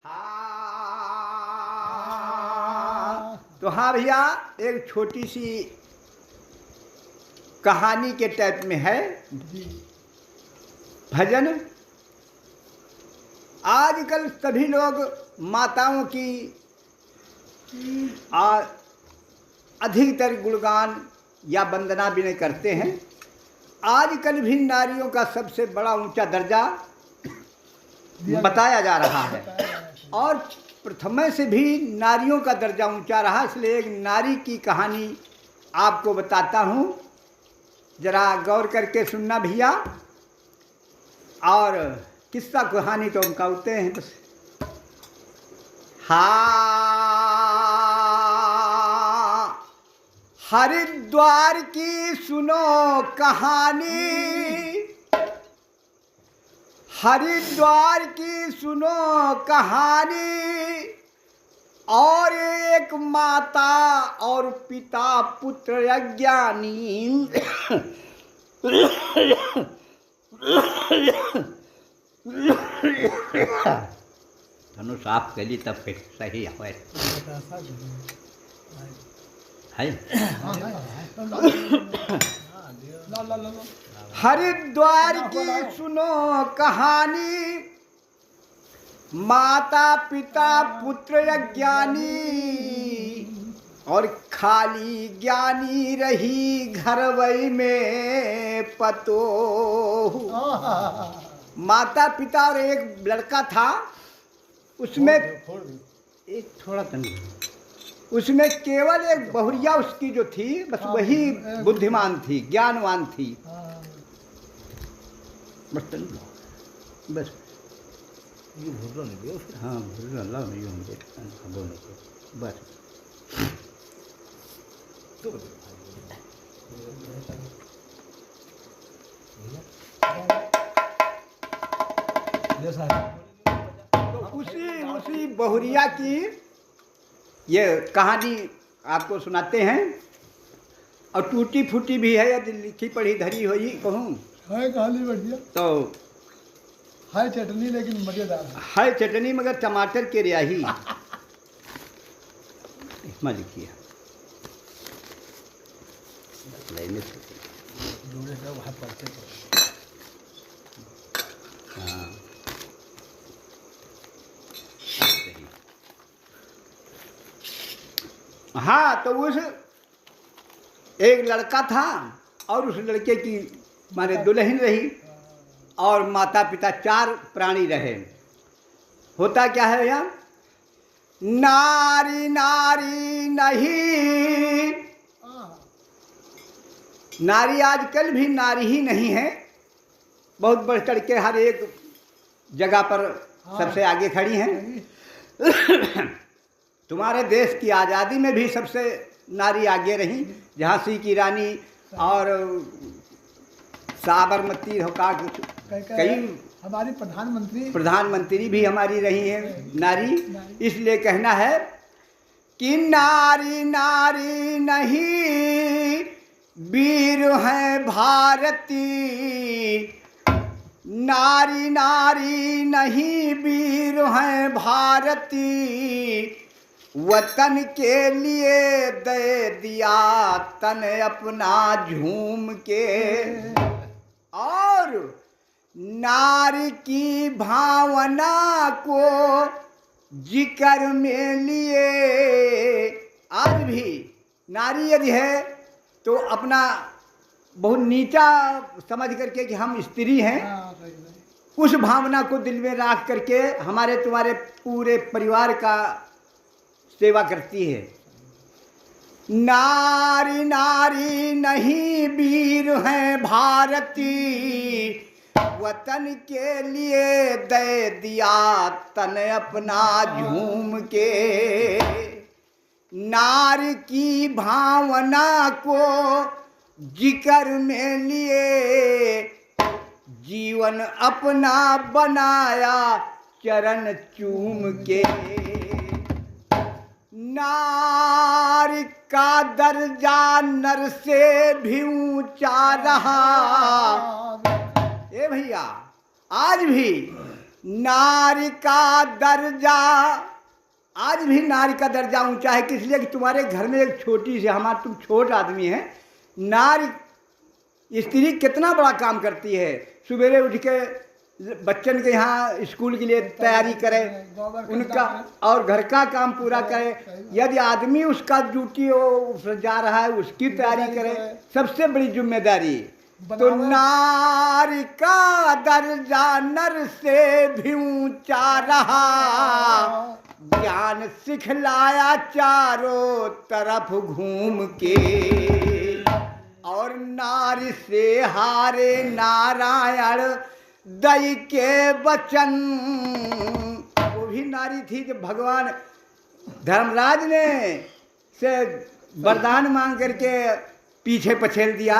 हाँ तो हाँ भैया, एक छोटी सी कहानी के टाइप में है भजन। आजकल सभी लोग माताओं की अधिकतर गुणगान या वंदना भी नहीं करते हैं। आजकल भी नारियों का सबसे बड़ा ऊंचा दर्जा बताया जा रहा है और प्रथम से भी नारियों का दर्जा ऊंचा रहा। इसलिए एक नारी की कहानी आपको बताता हूँ, जरा गौर करके सुनना भैया। और किस्सा कहानी तो हम कहते हैं बस। हाँ, हरिद्वार की सुनो कहानी, हरिद्वार की सुनो कहानी। और एक माता और पिता पुत्र अज्ञानी धनु साफ कली तब फिर सही है। हरिद्वार की सुनो कहानी, माता पिता पुत्र अज्ञानी। और खाली ज्ञानी रही घर वही में पतो। माता पिता और एक लड़का था, उसमें एक थोड़ा तंग, उसमें केवल एक बहुरिया उसकी जो थी बस वही बुद्धिमान थी, ज्ञानवान थी। बस बस ये भूल नहीं, हाँ भूल अल्लाह नहीं होंगे बस। तो उसी बहुरिया की ये कहानी आपको सुनाते हैं। और टूटी फूटी भी है, यदि लिखी पढ़ी धरी हुई कहूँ है कहानी बढ़िया। तो है चटनी, लेकिन मजेदार है चटनी मगर टमाटर के रियाही इसमें लिखी है। हाँ हाँ, तो उस एक लड़का था और उस लड़के की माने दुल्हन रही और माता पिता, चार प्राणी रहे। होता क्या है भैया, नारी नारी नहीं, नारी आजकल भी नारी ही नहीं है, बहुत बढ़ चढ़ के हर एक जगह पर सबसे आगे खड़ी हैं। तुम्हारे देश की आज़ादी में भी सबसे नारी आगे रही, झांसी की रानी और साबरमती होका कई हमारी प्रधानमंत्री भी हमारी रही है नारी। इसलिए कहना है कि नारी नारी नहीं वीर है भारती, नारी नारी नहीं वीर है भारती। वतन के लिए दे दिया तन अपना झूम के। और नारी की भावना को जिक्र में लिए आज भी नारी यदि है तो अपना बहुत नीचा समझ करके कि हम स्त्री हैं, उस भावना को दिल में रख करके हमारे तुम्हारे पूरे परिवार का सेवा करती है। नारी नारी नहीं वीर है भारती, वतन के लिए दे दिया तन अपना झूम के। नारी की भावना को जिक्र में लिए जीवन अपना बनाया चरण चूम के। नारी का दर्जा नर से भी ऊंचा रहा। ए भैया, आज भी नारी का दर्जा, आज भी नारी का दर्जा ऊंचा है। किस लिए कि तुम्हारे घर में एक छोटी सी, हमारा तुम छोट आदमी हैं, नारी स्त्री कितना बड़ा काम करती है। सवेरे उठ के बच्चन के यहाँ स्कूल के लिए तैयारी करे, उनका और घर का काम पूरा करे। यदि आदमी उसका ड्यूटी हो जा रहा है, उसकी तैयारी करे, सबसे बड़ी जिम्मेदारी। तो नारी का दर्जा नर से भी ऊंचा रहा, ज्ञान सिखलाया चारों तरफ घूम के। और नारी से हारे नारायण दई के वचन। वो भी नारी थी जब भगवान धर्मराज ने से वरदान मांग करके पीछे पछेल दिया।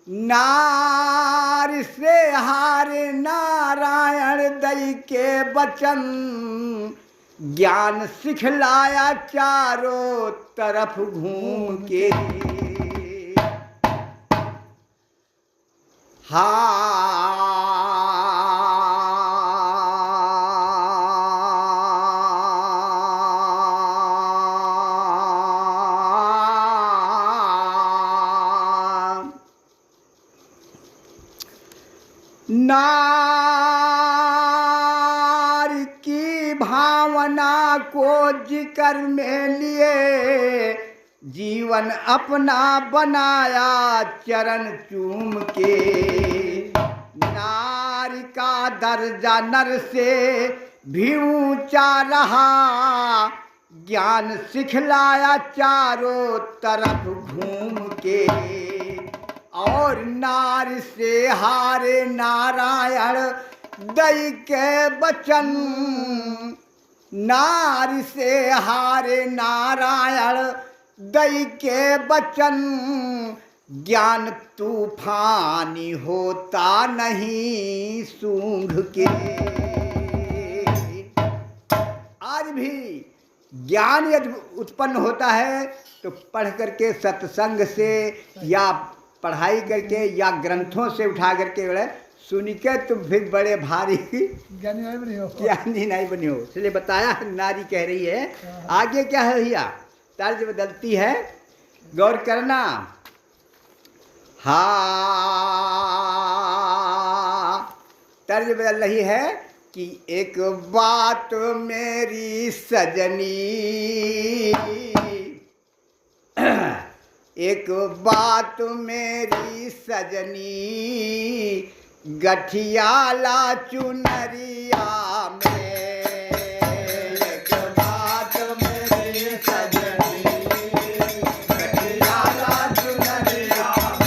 नारी से हारे नारायण दई के वचन, ज्ञान सिखलाया चारों तरफ घूम के। नारी की भावना को जिक्र में लिए, जीवन अपना बनाया चरण चूम के। नारी का दर्जा नर से भी ऊंचा रहा, ज्ञान सिखलाया चारों तरफ घूम के। और नारी से हारे नारायण दई के वचन, नारी से हारे नारायण दई के वचन, ज्ञान तूफानी होता नहीं सूंघ के। आज भी ज्ञान यदि उत्पन्न होता है तो पढ़ करके सत्संग से या पढ़ाई करके या ग्रंथों से उठा करके सुन के तुम फिर बड़े भारी ज्ञानी नहीं बनी हो, ज्ञानी नहीं बनी हो। इसलिए बताया नारी कह रही है। आगे क्या है भैया, तर्ज बदलती है, गौर करना। हाँ, तर्ज बदल रही है कि एक बात मेरी सजनी, एक बात मेरी सजनी, गठियाला चुनरिया में। एक बात मेरी सजनी, गठियाला चुनरिया में।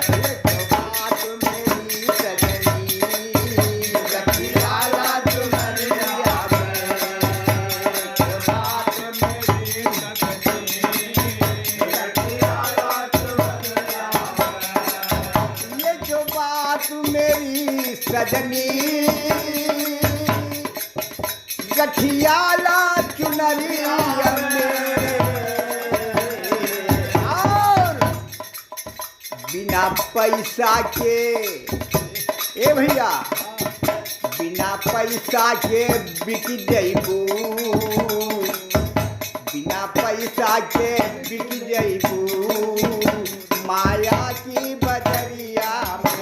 एक बात मेरी सजनी, गठियाला चुनरिया में। एक बात मेरी सजनी, गठियाला चुनरिया में। और बिना पैसा के, ए भैया, बिना पैसा के बिक जइबू, बिना पैसा के बिक जइबू माया की बजरिया में।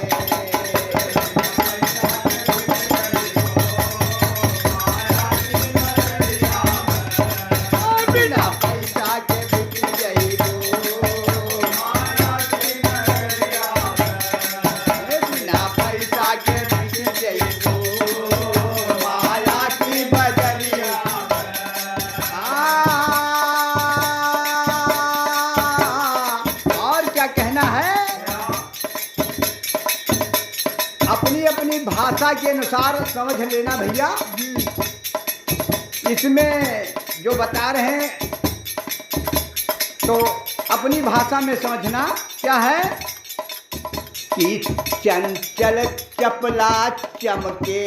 भाषा के अनुसार समझ लेना भैया। इसमें जो बता रहे हैं तो अपनी भाषा में समझना। क्या है कि चंचल चपला चमके,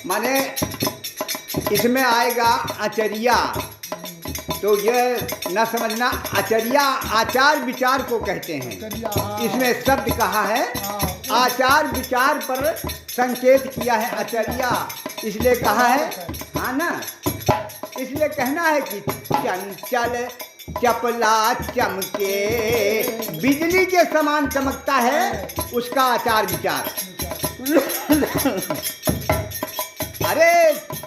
माने इसमें आएगा आचरिया। तो ये न समझना, आचरिया आचार विचार को कहते हैं। इसमें शब्द कहा है आचार विचार पर संकेत किया है आचार्या, इसलिए कहा है, हाँ ना, इसलिए कहना है कि चंचल चपला चमके, बिजली के समान चमकता है उसका आचार विचार। अरे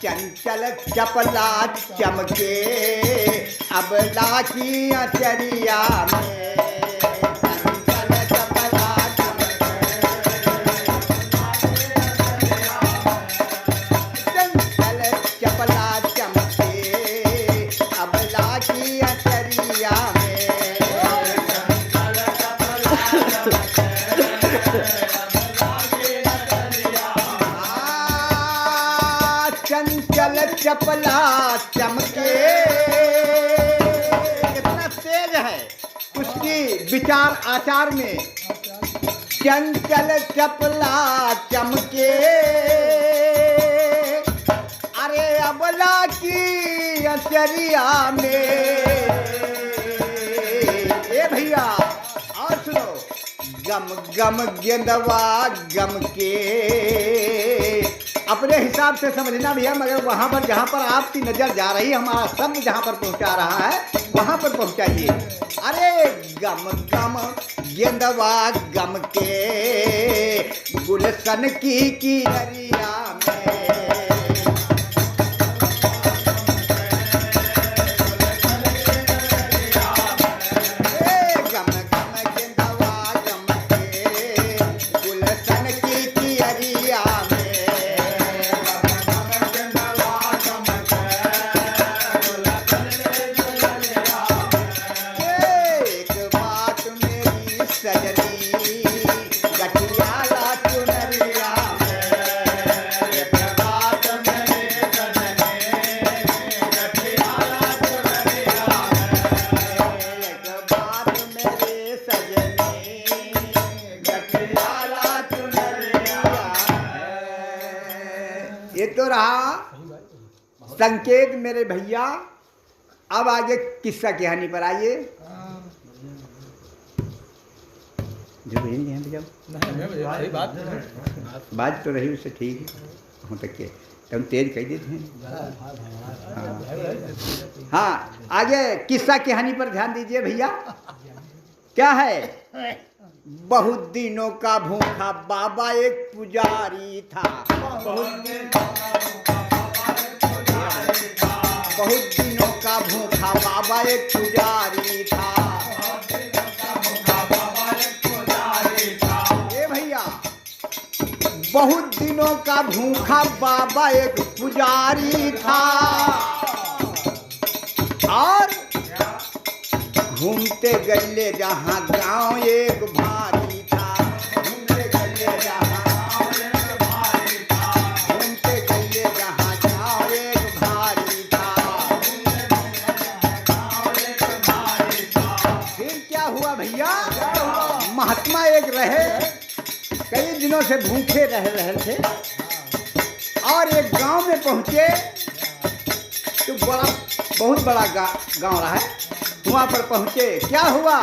चंचल चपला चमके अबला की अचरिया में, चंचल चपला चंचल चपला चमके अबला की अचरिया में। चंचल चपला चमके, कितना तेज है उसकी विचार आचार में। चंचल चपला चमके, अरे अबला की अचरिया में। ए भैया और सुनो, गम गम गेंदवा गम के, अपने हिसाब से समझना भैया, मगर वहाँ पर जहाँ पर आपकी नज़र जा रही है, हमारा शब्द जहाँ पर पहुँचा रहा है वहाँ पर पहुँचाइए। अरे गम गम गेंदवा गम के गुलशन की नरिया में। गम गम गेंदवा गम के गुलशन की अरिया में। सजनी गठियाला चुनरिया में, एक बात मेरे सजनी गठियाला चुनरिया में, एक बात मेरे सजनी गठियाला चुनरिया में। ये तो रहा संकेत मेरे भैया। अब आगे किस्सा कहानी पर आइए। जो यही यहाँ पे जाओ, बात तो रही उससे ठीक है, हो तक के तुम तेज कह देते हैं। हाँ, आगे किस्सा कहानी पर ध्यान दीजिए भैया। क्या है, बहुत दिनों का भूखा बाबा एक पुजारी था। बहुत दिनों का भूखा बाबा एक पुजारी था। बहुत दिनों का भूखा बाबा एक पुजारी था, और घूमते गले जहाँ गांव एक भारी था। घूमते गले जहाँ गांव एक भारी था, घूमते गले जहाँ गांव एक भारी था। फिर क्या हुआ भैया, महात्मा एक रहे, कई दिनों से भूखे रह रहे थे, और एक गांव में पहुंचे तो बहुत बड़ा गांव रहा है। वहां पर पहुंचे, क्या हुआ,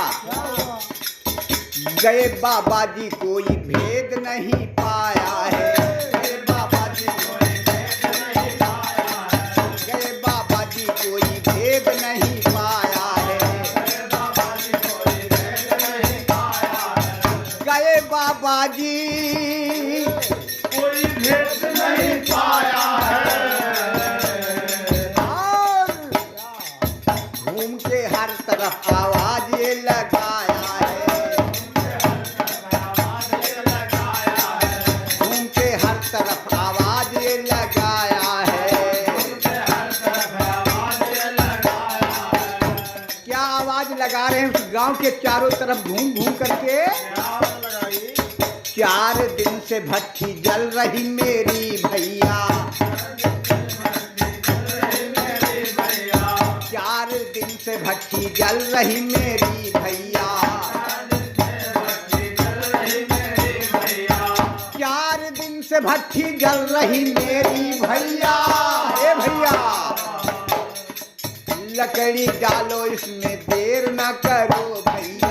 गए बाबा जी कोई भेद नहीं पाया है। गए बाबा जी कोई भेद नहीं पाया है। गए बाबा जी कोई भेद नहीं पाया है। गए बाबा जी कोई भेद नहीं पाया है, और घूम के हर तरफ आवाज ये लगाया है। घूम के हर तरफ आवाज ये लगाया है। क्या आवाज लगा रहे हैं, उस गांव के चारों तरफ घूम घूम करके। 4 दिन से भट्ठी जल रही मेरी भैया। 4 दिन से भट्ठी जल रही मेरी भैया। 4 दिन से भट्ठी जल रही मेरी भैया। ए भैया, लकड़ी डालो इसमें देर न करो भैया।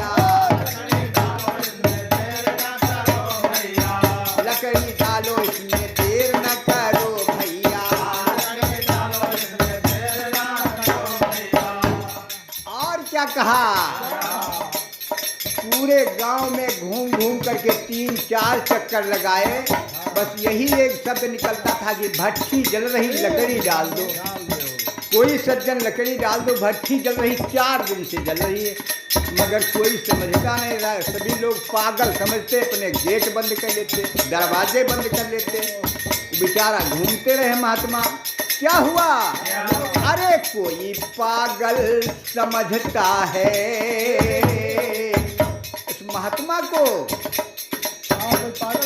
कहा। पूरे गांव में घूम घूम करके 3-4 चक्कर लगाए, बस यही एक शब्द निकलता था कि भट्ठी जल रही लकड़ी डाल दो। कोई सज्जन लकड़ी डाल दो, भट्ठी जल रही, 4 दिन से जल रही है, मगर कोई समझता नहीं रहा। सभी लोग पागल समझते, अपने गेट बंद कर लेते, दरवाजे बंद कर लेते। बेचारा घूमते रहे महात्मा। क्या हुआ? अरे कोई पागल समझता है। उस महात्मा को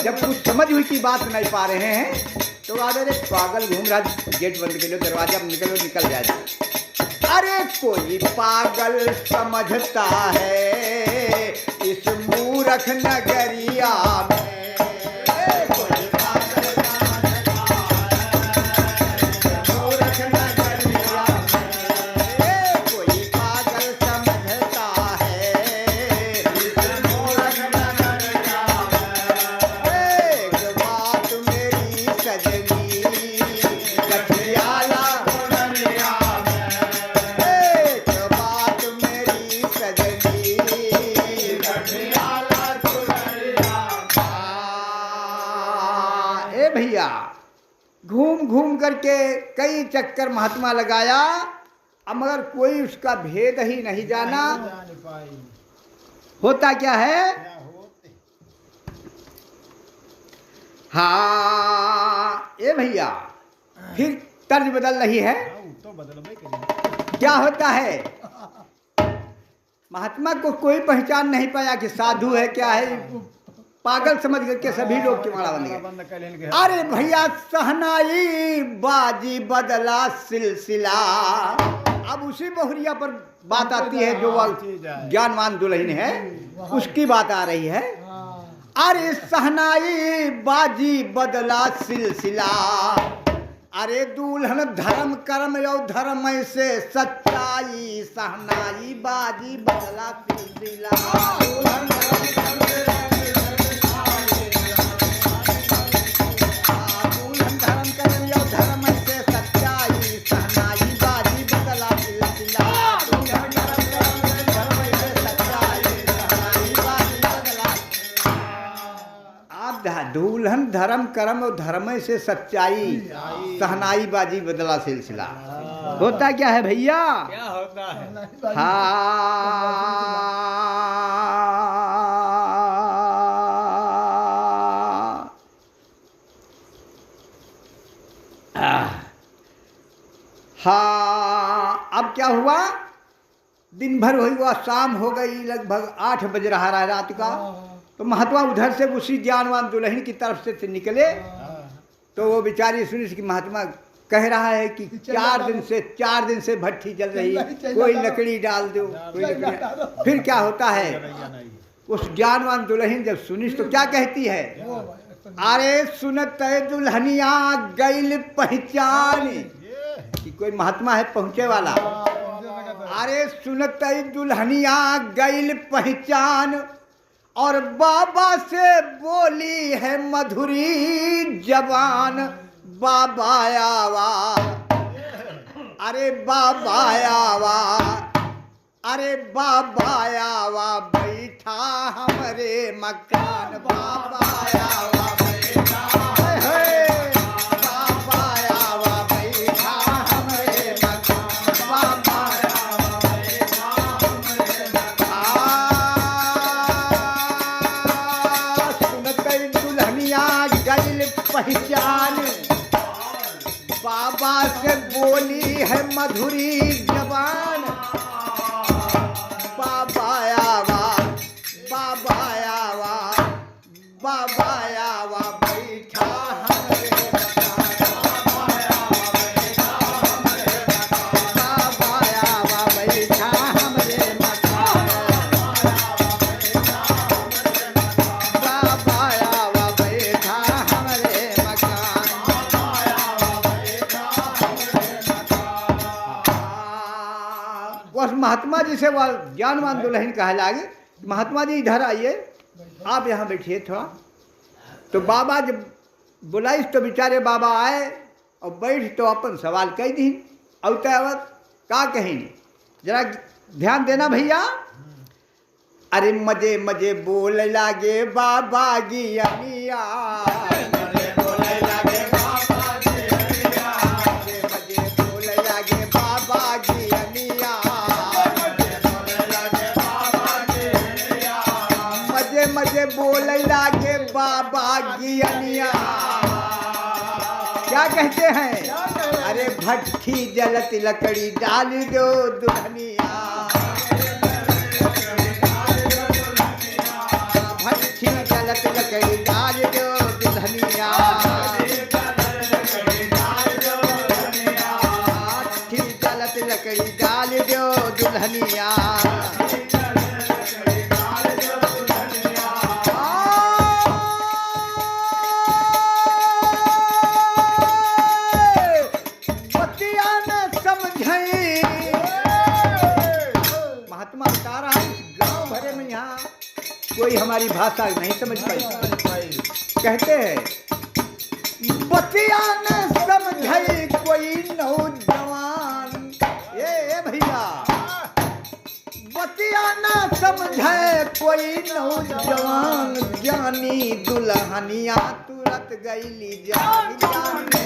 जब कुछ समझ हुई की बात नहीं पा रहे हैं तो अरे पागल घूम रहा, गेट बंद कर लो, दरवाजा निकलो, निकल जाए। अरे कोई पागल समझता है इस मूर्ख नगरिया में। कोई पागल समझता है मूर्ख नगरिया में। कोई पागल समझता है इस मूर्ख नगरिया में। एक बात मेरी सजनी कठियाला नगरिया में। एक बात मेरी सजनी कठियाला नगरिया में। ए भैया, घूम घूम करके कई चक्कर महात्मा लगाया, अब मगर कोई उसका भेद ही नहीं जाना। होता क्या है? हाँ ए भैया, फिर तर्ज बदल रही है। क्या होता है? महात्मा को कोई पहचान नहीं पाया कि साधु है क्या है, पागल समझ करके सभी लोग किमाड़ा बन गए। अरे भैया, सहनाई बाजी बदला सिलसिला। अब उसी बहुरिया पर बात आती है जो ज्ञानवान दुल्हन है, उसकी बात आ रही है। अरे सहनाई बाजी बदला सिलसिला। अरे दुल्हन धर्म कर्म यो धर्म से सच्चाई। सहनाई बाजी बदला सिलसिला। दुल्हन धर्म कर्म दुल्हन धर्म कर्म और धर्म से सच्चाई। सहनाई बाजी बदला सिलसिला। होता क्या है भैया? क्या होता है? हाँ, अब क्या हुआ? दिन भर हुई, हुआ शाम हो गई, लगभग 8 बज रहा है रात का। तो महात्मा उधर से उसी ज्ञानवान दुल्हन की तरफ से निकले, तो वो बेचारी सुनी कि महात्मा कह रहा है कि 4 दिन से भट्ठी जल रही, कोई लकड़ी डाल दो, कोई लकड़ी। फिर क्या होता है? उस ज्ञानवान दुल्हन जब सुनी तो क्या कहती है? अरे सुनत दुल्हनिया गैल पहचान, कि कोई महात्मा है पहुंचे वाला। अरे सुनत दुल्हनिया गैल पहचान, और बाबा से बोली है मधुरी जवान। बाबा आवा, अरे बाबा आवा, अरे बाबा आवा बैठा हमरे मकान। बाबा आवा बैठा, बाबा आवा बैठा हमरे मकान। बाबा आवा बैठा हमरे मकान। दुल्हनिया गैल पहचान, बाबा से बोली है मधुरी जवान। बाबा आवा, बाबा आवा, बाबा आवा बैठा हमरे मकान। बाबा आवा बैठा हमरे मकान। बाबा आवा बैठा हमरे मकान। उस महात्मा जी से वह ज्ञानवान दुल्हन कहा लागे, महात्मा जी इधर आइए, आप यहाँ बैठिए थोड़ा। तो बाबा जब बुलाई तो बेचारे बाबा आए और बैठ तो अपन सवाल कह दी। अवत का कहीं जरा ध्यान देना भैया। अरे मजे मजे बोल लागे बाबा गियनिया, मजे बोल लागे बाबा गियनिया, मजे मजे बोल लागे बाबा गियनिया, मजे मजे बोल लागे बाबा गियनिया। क्या कहते हैं? अरे भट्ठी जलत लकड़ी डाल दो दुल्हनिया, भट्ठी जलत लकड़ी डाल दो दुल्हनिया, भट्ठी जलत लकड़ी डाल दो दुल्हनिया। महात्मा बता रहा है गांव भरे में यहाँ कोई हमारी भाषा नहीं समझ पाई। कहते हैं बतिया न समझे कोई नौजवान, ये भैया बतिया न समझे कोई नौजवान, ज्ञानी दुल्हनिया तुरंत गईली जान, ज्ञानी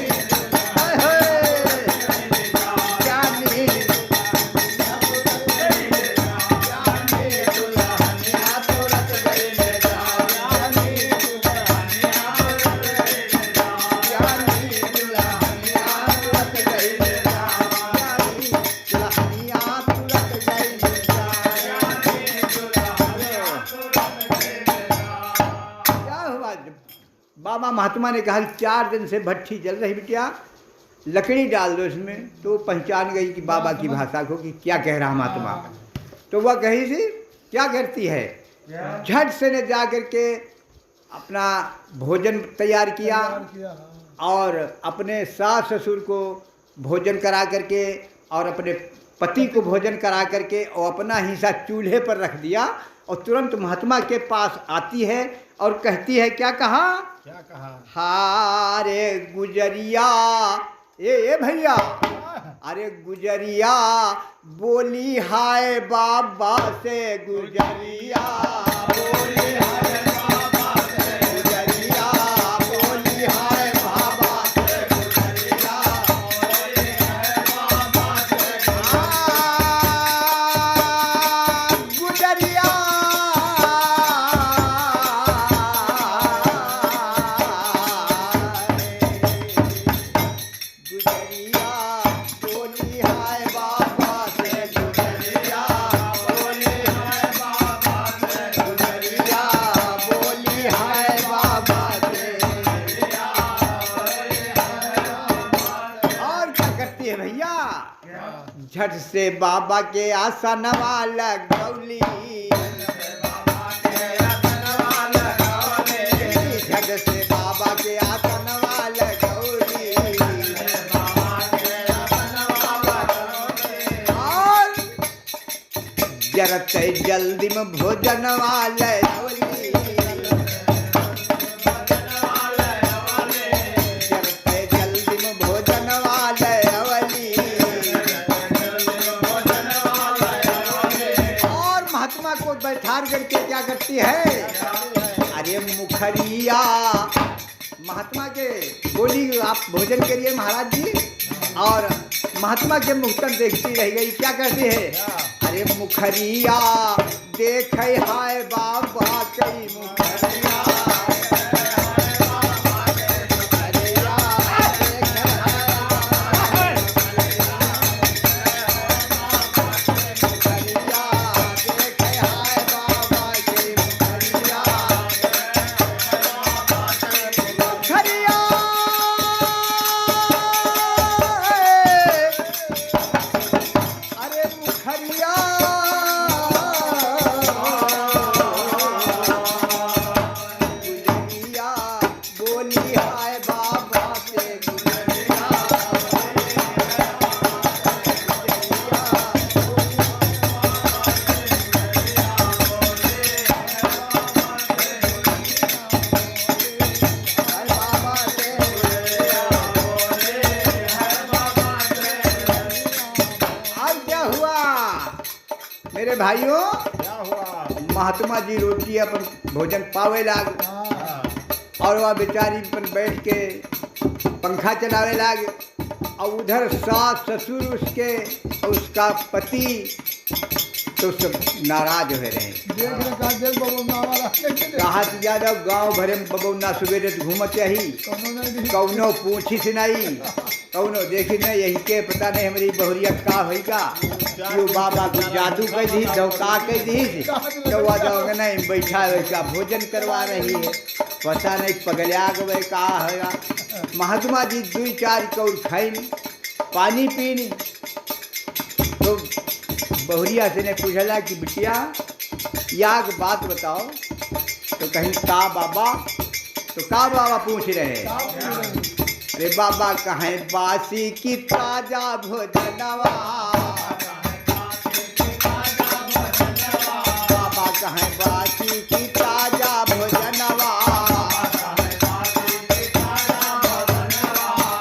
बाबा महात्मा ने कहा 4 दिन से भट्ठी जल रही बिटिया, लकड़ी डाल दो इसमें। तो पहचान गई कि बाबा की भाषा को कि क्या कह रहा महात्मा। तो वह कही थी क्या करती है, झट से ने जा करके अपना भोजन तैयार किया और अपने सास ससुर को भोजन करा करके और अपने पति को भोजन करा करके और अपना हिस्सा चूल्हे पर रख दिया और तुरंत महात्मा के पास आती है और कहती है क्या कहा, हारे गुजरिया, ये भैया, अरे गुजरिया बोली हाय बाबा से, गुजरिया बोली हाय बाबा से, गुजरिया बोली हाय बाबा से, गुजरिया बोली हाय बाबा से, गुजरिया झट से बाबा के आसनवा लगौली, झट से बाबा के आसनवा लगौली, और जरत जल्दी में भोजनवा लगौली, जरत जल्दी में भोजनवा लगौली। महात्मा को बैठार करके क्या करती है, अरे मुखरिया, महात्मा के बोली आप भोजन करिए महाराज जी, और महात्मा के मुखतन देखती रह गई। क्या कहती है, अरे मुखरिया देख हाय बाबा कई मुखरिया, भाइयों क्या हुआ? महात्मा जी रोटी अपन भोजन पावे लाग हाँ और वह बेचारी अपन बैठ के पंखा चलावे लाग और उधर सास ससुर उसके और उसका पति तो सब नाराज हो रहे देख रहे का देख बाबू ना वाला कहा से ज्यादा गांव भरे में बबौना सवेरे घूमत यही कोनो नहीं कौनो पूछी से नहीं कौनो देखी नहीं यही के पता नहीं हमारी बहुरिया का होगा यो बाबा को जादू कर दी धोखा कर दी तो वह जाओगे नहीं बैठा वैसा भोजन करवा रही है पता नहीं पगलिया गए का होगा महात्मा जी 2-4 कौर खाई पानी पीनी तो बहुरिया से ने पूछला कि बिटिया याग बात बताओ तो कहीं का बाबा तो का बाबा पूछ रहे हैं अरे बाबा कहें बासी की ताजा भोजनवा बाबा कहें बासी की ताजा भोजनवा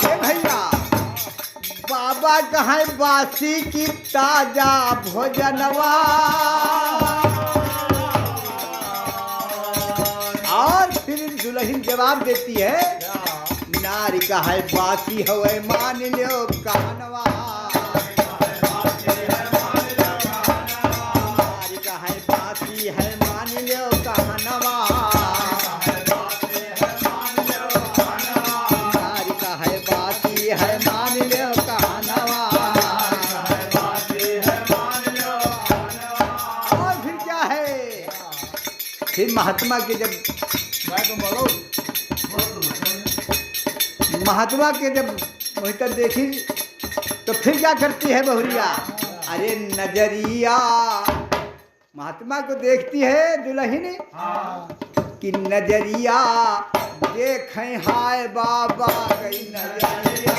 ए भैया बाबा कहें बासी की ताजा भोजनवा और फिर दुल्हन जवाब देती है नारी का है बासी हवे मान लो कहनवा नारी का है बासी है मान लो कहनवा नारी का है बासी है मान लो कहनवा और फिर क्या है फिर महात्मा के जब महात्मा के जब मोहितर देखी तो फिर क्या करती है बहुरिया अरे नजरिया महात्मा को देखती है दुल्हन कि नजरिया देखें हाय बाबा गई नजरिया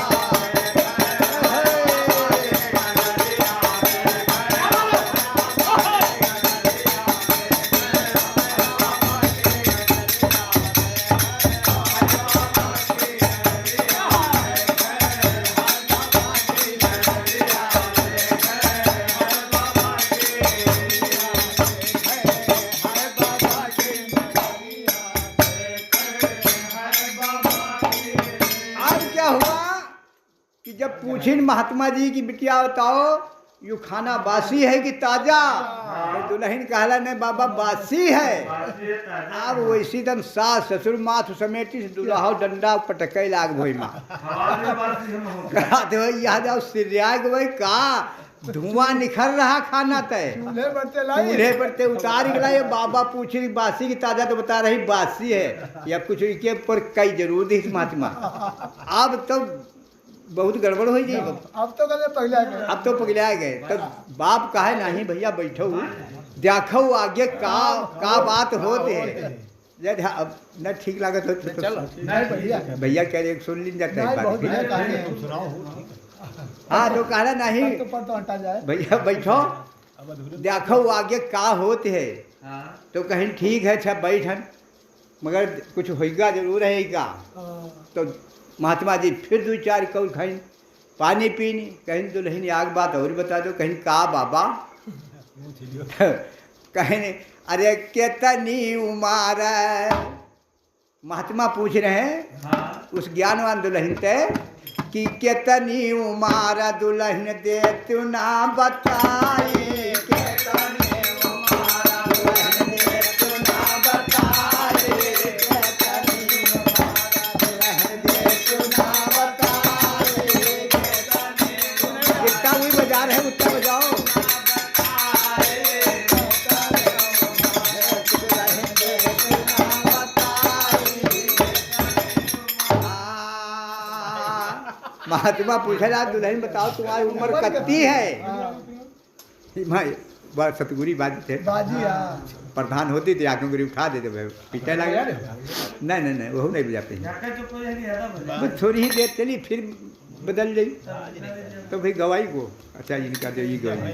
जब पूछिन महात्मा जी की बिटिया बताओ यू खाना बासी है कि ताजा तो दुल्हन कहला ने बाबा बासी है अब वैसी दम सास ससुर माथ समेटी से दुल्हा डंडा पटके लाग भोई माँ कहा दे यहाँ जाओ सिरियाग भाई का धुआं निखर रहा खाना तय चूल्हे पर ते उतार गला ये बाबा पूछ रही बासी की ताजा तो बता रही बासी है या कुछ के पर कई जरूर दी महात्मा अब तो बहुत गड़बड़ हो गई अब तो पगला गए अब तो पगला गए तो बाप कहे नहीं भैया बैठो देखो आगे का बात होते है यदि अब न ठीक लागत हो तो चलो भैया कह रहे सुन लीन जाता है बहुत बात। बढ़िया कहानी है। सुनाओ। हाँ तो कहना नहीं तो पर तो हटा जाए भैया बैठो देखो आगे का होते है तो कहीं ठीक है अच्छा बैठन मगर कुछ होगा जरूर रहेगा तो महात्मा जी फिर 2-4 कौर खाई पानी पीनी कहीं दुल्हन आग बात और बता दो कहीं का बाबा कहीं अरे कितनी उम्र महात्मा पूछ रहे हैं उस ज्ञानवान दुल्हन से कि कितनी उम्र दुल्हन दे तू ना बताई महात्मा पूछा दुल्हन बताओ तुम्हारी उम्र कितनी है मैं सतगुरी बाजी थे बाजी प्रधान होती थी आंखों गुरी उठा देते भाई पीछे लग नहीं नहीं नहीं वो नहीं बजाते हैं बस थोड़ी ही देर चली फिर बदल गई तो भाई गवाई को अच्छा इनका जो ये गवाई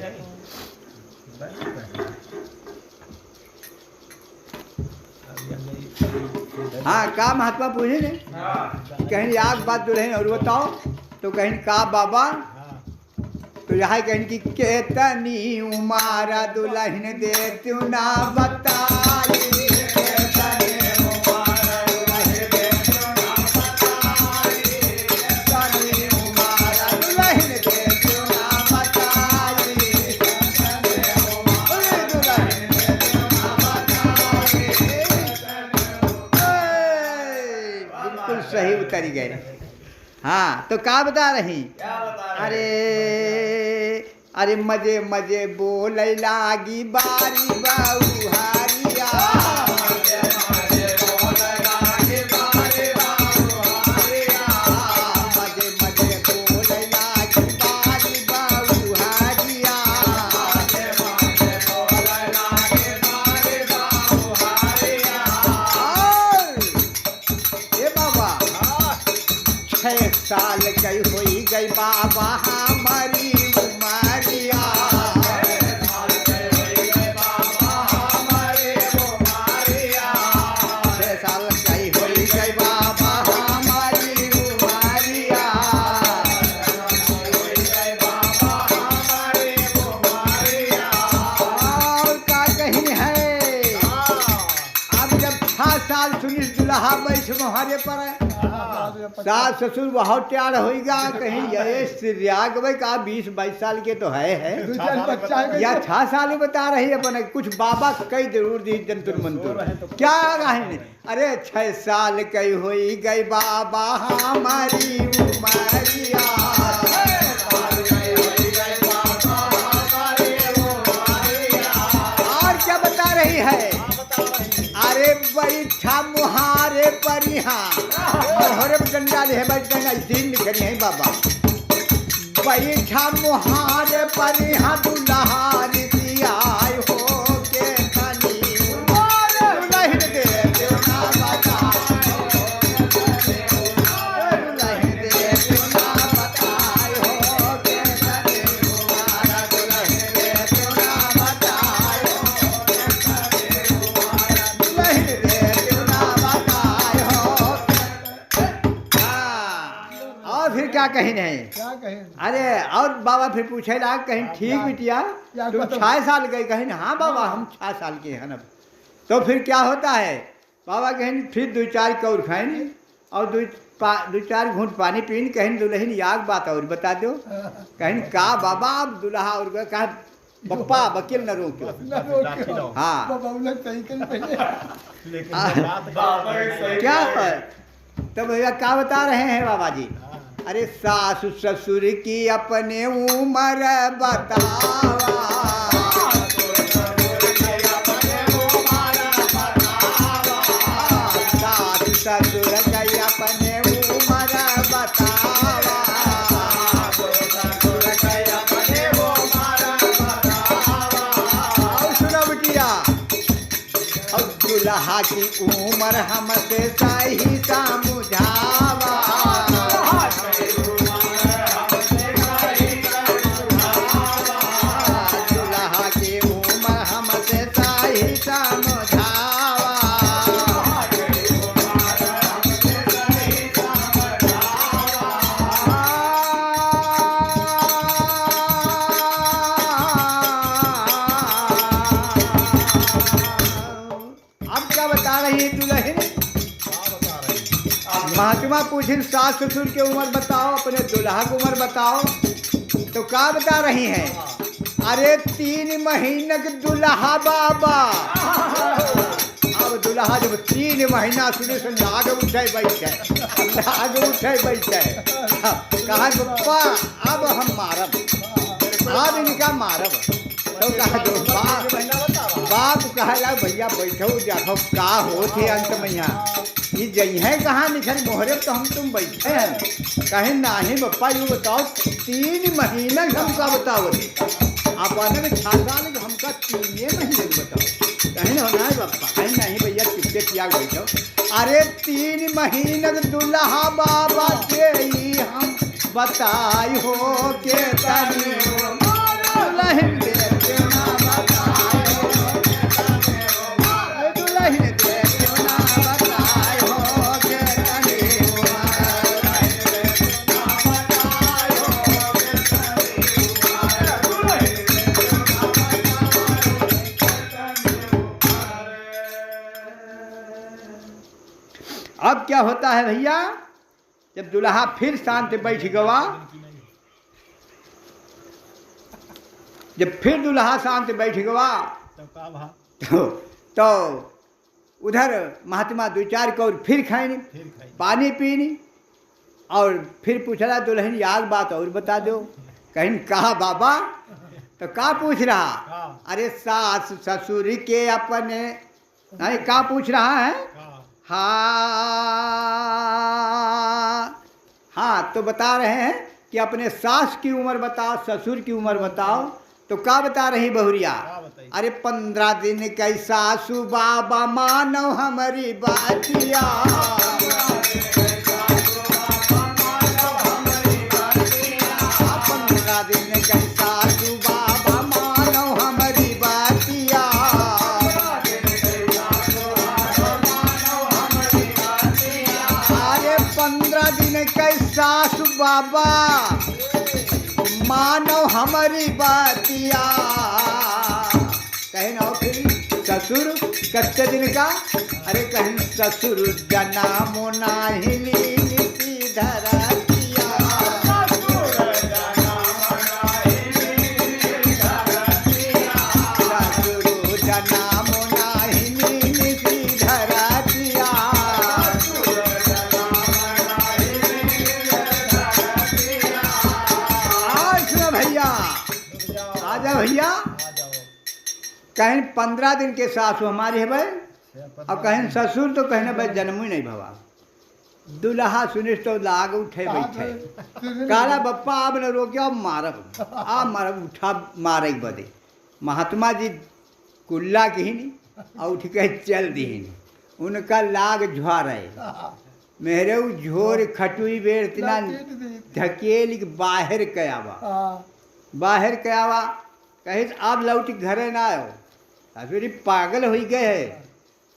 हाँ का महात्मा पूछे ने कहीं आग बात दुल्हन और बताओ तो कहीं का बाबा तो यहाँ कहें कि केतनी उमारा दुल्हन दे तू ना बताई केतनी उमारा दुल्हन दे तू ना बताई केतनी उमारा दुल्हन दे तू ना बताई केतनी उमारा दुल्हन दे तू ना बताई। बिल्कुल सही उतर गए। हाँ तो क्या बता रही? अरे अरे मजे मजे बोल लागी बारी बाऊ हारिया मजे मजे बोल लागी बारी बाऊ हारिया मजे मजे बोल लागी बारी बाऊ हारिया मजे मजे बोल लागी बारी बाऊ हारिया। और ये बाबा 6 साल गई हुई गई बाबा हमारी उमरिया 6 साल गई हुई गई बाबा हमारी उमरिया 6 साल गई हुई गई बाबा हमारी उमरिया हुई गई बाबा हमारी उमरिया। और का कहीं है अब जब 6 साल सुनी दुल्हा बैठ मोहरे पर सास ससुर बहुत प्यार होगा कहीं ये सिरियाग भाई का 20-22 साल के तो है बच्चा है या 6 साल ही बता रही है अपन कुछ बाबा कई जरूर दी जंतुर मंतुर क्या कहें। अरे 6 साल कई हुई गई बाबा हमारी उमरिया और क्या बता रही है? अरे बैठा मुहारे पर यहाँ मोहरे में डंडा ले बैठा दिन लिखनी है बाबा बैठा मुहारे पर यहाँ दुल्हा दिया हो के तनी दुल्हन दे देव ना बताओ दुल्हन दे देव ना बताओ हो के तनी हमारा दुल्हन दे देव ना बताओ दुल्हन दे देव ना बताओ। और फिर क्या कहीं नहीं? क्या कहें? अरे और बाबा फिर पूछे ला कहीं ठीक बिटिया तुम 6 साल गए कहीं? हाँ बाबा हम 6 साल के हैं अब। तो फिर क्या होता है? बाबा कहें फिर 2-4 कौर खाएं और 2-4 घूंट पानी पीन कहीं दुल्हन याग बात और बता दो कहीं का बाबा अब दुल्हा और कहा बप्पा वकील न रोक। हाँ क्या है? तो भैया क्या बता रहे हैं बाबा जी? अरे सासु ससुर की अपने उम्र बतावा सासु ससुर की अपने उम्र बतावा और सुनो बिटिया अब दुल्हा की उम्र हमसे सही समझावा दुल्हा की उम्र हमसे सही समझावा अब क्या बता रही है दुल्हन? महात्मा पूछिन सास ससुर की उम्र बताओ अपने दुल्हा की उम्र बताओ तो क्या बता रही हैं? अरे 3 महीने के दुल्हा बाबा अब दुल्हा जब 3 महीना सुने से नाग उठे बैठे कहा पप्पा अब हम मारब अब इनका मारब तो कहा दो बाप कहला भैया बैठो देखो का होते अंत में यहाँ ये जई है कहाँ निखर मोहरे तो हम तुम बैठे हैं कहे नहीं पप्पा यू बताओ 3 महीना हमका बताओ अपन में 6 साल हमका 3 महीने बताओ कहे ना होना है पप्पा कहे नहीं भैया कितने किया बैठो। अरे 3 महीने दुल्हा बाबा के ही हम बताई हो के तनी दुल्हन दे देना बताए हो दुल्हन दे देना बताए हो के तनी अब क्या होता है भैया, जब दुल्हा फिर शांत बैठ गवा, जब फिर दुल्हा शांत बैठ गवा तब का भा तो उधर महात्मा दो चार कौर फिर खाएनी, फिर खाई पानी पीनी, और फिर पूछला दुल्हन याद बात और बता दो। कहीं कहा बाबा, तो का पूछ रहा? हाँ। अरे सास ससुर के अपने, नहीं का पूछ रहा है? हाँ हाँ, तो बता रहे हैं कि अपने सास की उम्र बताओ, ससुर की उम्र बताओ। तो का बता रही बहुरिया? क्या बताइए? अरे 15 दिन कैसा सासू बाबा मानो हमारी बातिया, 15 दिन कैसा सासू बाबा मानो हमारी बातिया। अरे 15 दिन कैसा सासू बाबा मानो हमारी बातिया। कहीं ना फिर ससुर कच्चे दिन का, अरे कहीं ससुर जनामो नाही नीति धरतिया, ससुर जनामो नाही नीति धरतिया। भैया आजा भैया, आ जाओ कहीं 15 दिन के सासू हमारी है भाई, और कहीं ससुर तो कहने भाई जन्म ही नहीं भवा। दुल्हा सुनिस तो लाग उठे बैठे, काला बप्पा अब न रोके, अब मारब, आप मारब, उठा मारे बदे। महात्मा जी कुल्ला की नहीं और उठ के चल दी, उनका लाग झुआर है। मेरे झोर खटुई बेर तिना धकेल के बाहर कयावा, बाहर कयावा। कहीं आप लौट घरे ना आयो, ससुरी पागल हो गए है।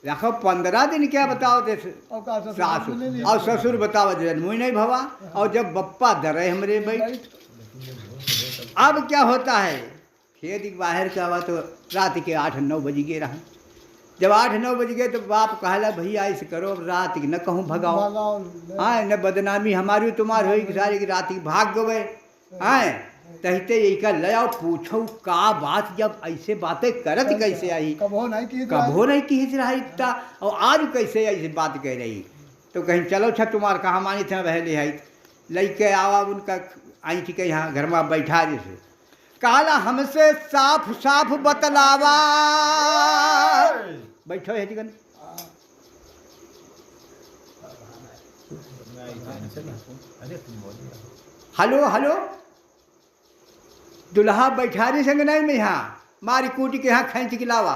रखो 15 दिन क्या बताओ दे सासू, और ससुर बताओ जन्म ही नहीं भवा, और जब बप्पा डरे हमरे भाई। अब क्या होता है, खेत के बाहर क्या हुआ, तो रात के 8-9 बज गए रहा। जब 8-9 बज गए तो बाप कहला भैया ऐसे करो, अब रात की न कहूँ भगाओ, हाँ न बदनामी हमारी तुम्हारी होगी सारी की, रात की भाग गए। हाँ तहते यही का ले आओ, पूछो का बात, जब ऐसे बातें करत कैसे आई, कबो नहीं की रहा इतना, और आज कैसे ऐसे बात कह रही। तो कहीं चलो छा तुम्हार कहाँ मानी थे बहले आई, लैके आवा उनका आई थी के यहाँ घर में बैठा, जैसे कहला हमसे साफ साफ बतलावा। बैठो है चिकन, अरे तुम बोलिए हेलो हेलो, दुल्हा बैठारी संग नहीं में यहाँ मारी कूटी के यहाँ खींच के लावा,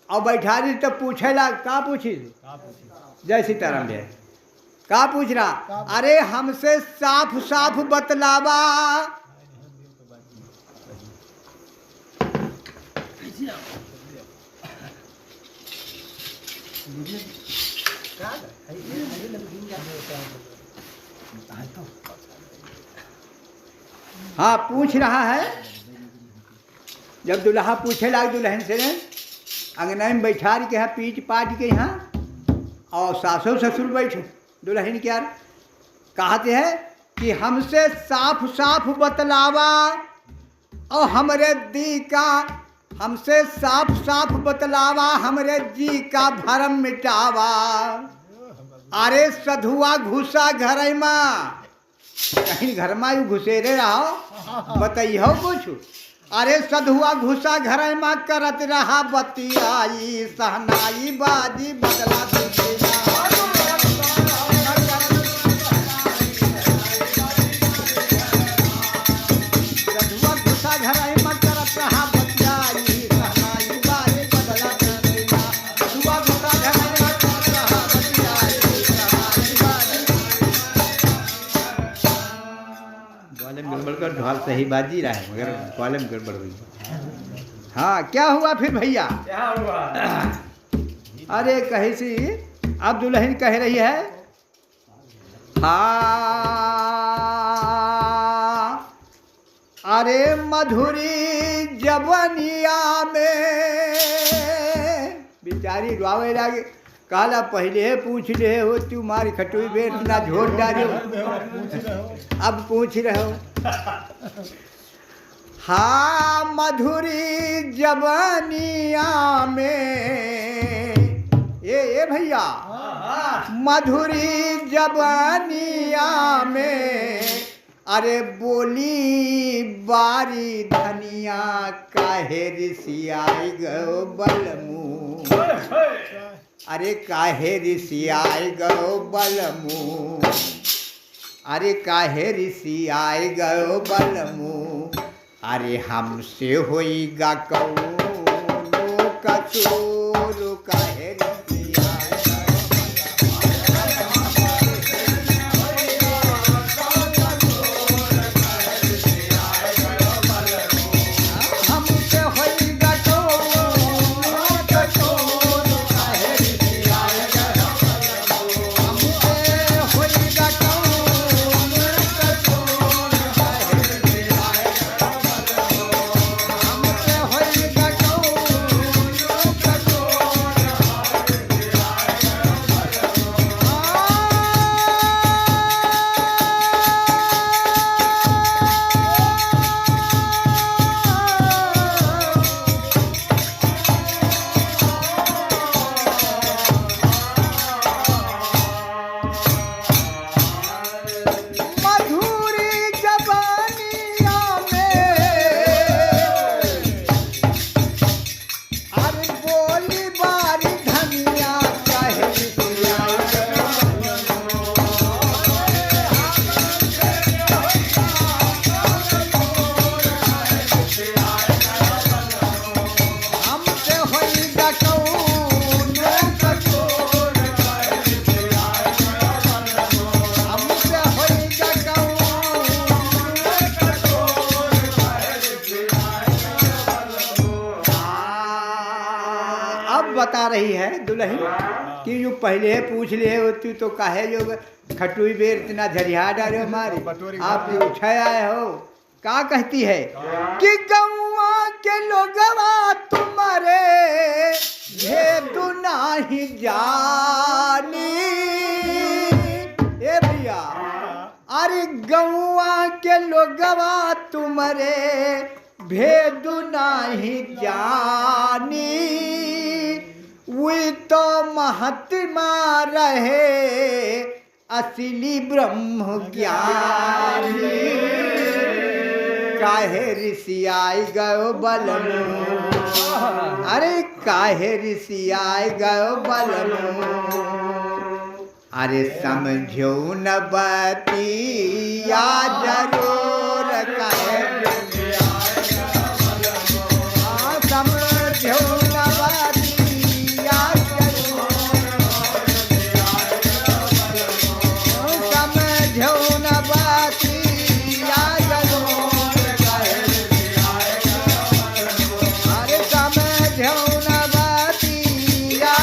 और बैठारी तो पूछेला का पूछी, का पूछी जय सीताराम जय, का पूछ रहा? अरे हमसे साफ साफ बतलावा। हाँ पूछ रहा है। जब दुल्हा पूछे लाग दुल्हन से ने अंगना में बैठा के यहाँ पीट पाट के यहाँ, और सासो ससुर बैठे, दुल्हन क्या कहते हैं कि हमसे साफ साफ बतलावा, और हमरे दी का, हमसे साफ साफ बतलावा, हमरे जी का भरम मिटावा। अरे सधुआ घुसा घर में, कहीं घर में घुसेरे रहो, बताइयो कुछ। अरे सधुआ घुसा घर में करत रहा बतियाई, सहनाई बाजी बदला देना। सधुआ घुसा घर में करत रहा बतियाई, सहनाई बाजी बदला देना। सधुआ घुसा घर में करत रहा बतियाई, सहनाई बाजी। ग्वाले में गड़बड़ कर, ढोल सही बाजी रहा है मगर ग्वाले में गड़बड़ हुई। हाँ क्या हुआ फिर भैया? क्या हुआ? अरे कही सी अब दुल्हन कह रही है, हाँ अरे मधुरी जवनिया में, बेचारी रुआवे लागे, काला पहले पूछ ले हो तू मारी खटोई बेर ना झोर डालो पूछ रहे हो। अब पूछ रहे हो। हाँ मधुरी जवानिया में ये भैया मधुरी जवानिया में अरे बोली बारी धनिया काहे ऋषियाई गो बलमू अरे काहे ऋषियाई गो बलमू अरे काहे ऋषियाई गो बलमू अरे हमसे होइगा कौनो कसूर काहे बता रही है दुल्हन कि जो पहले पूछ लिए होती तो काहे जो खटुई बेर इतना झरिया डाले हमारे आप उछाए आए हो। का कहती है कि गौवा के लोगवा तुम्हारे भेद नहीं जानी ए भैया अरे गौवा के लोगवा तुम्हारे भेद नहीं जानी वे तो महात्मा रहे असली ब्रह्म ज्ञानी काहे ऋषि आई गयो बलमु अरे काहे ऋषि आई गयो बलमु अरे समझो न बतिया जरूर काहे समझो न बतिया समझो न बतिया अरे समझो न बतिया